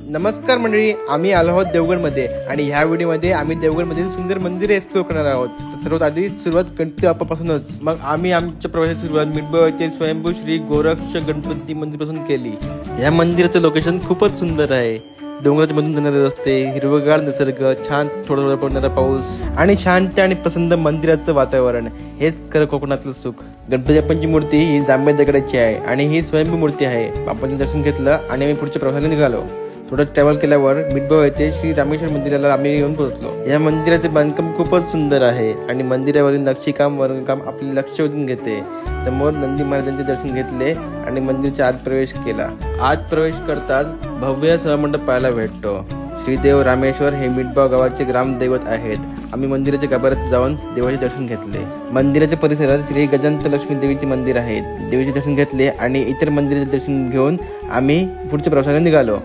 नमस्कार मंडळी, आम्ही आलो आहोत देवगडमध्ये आणि ह्या व्हिडिओमध्ये आम्ही देवगडमधील सुंदर मंदिरे एक्सप्लोर करणार आहोत. सर्वात आधी सुरुवात गणपती बाप्पापासूनच. मग आम्ही आमच्या प्रवासाची सुरुवात मिठबळ येथे स्वयंभू श्री गोरक्ष गणपती मंदिरापासून केली. या मंदिराचं लोकेशन खूपच सुंदर आहे. डोंगराच्या मधून जाणारे रस्ते, हिरवगार निसर्ग, छान थोडा थोडा पडणारा पाऊस आणि शांत आणि प्रसन्न मंदिराचं वातावरण हेच खरं कोकणातलं सुख. गणपती बाप्पांची मूर्ती ही जांभ्या दगडाची आहे आणि ही स्वयंभू मूर्ती आहे. बाप्पांचं दर्शन घेतलं आणि आम्ही पुढच्या प्रवासाला निघालो. थोडं ट्रॅव्हल केल्यावर मिठबळ येथे श्री रामेश्वर मंदिराला आम्ही येऊन पोहोचलो. या मंदिराचे बांधकाम खूपच सुंदर आहे आणि मंदिरावरील नक्षीकाम वर्णकाम आपले लक्ष वेधून घेते. समोर नंदी महाराजांचे दर्शन घेतले आणि मंदिराच्या आत प्रवेश केला. आत प्रवेश करताच भव्य सभामंडप पाहायला भेटतो. श्रीदेव रामेश्वर हे मिठबळ गावाचे ग्रामदैवत आहेत. आम्ही मंदिराच्या गाभाऱ्यात जाऊन देवाचे दर्शन घेतले. मंदिराच्या परिसरात श्री गजानन लक्ष्मी देवीचे मंदिर आहे. देवीचे दर्शन घेतले आणि इतर मंदिराचे दर्शन घेऊन आम्ही पुढच्या प्रवासाला निघालो.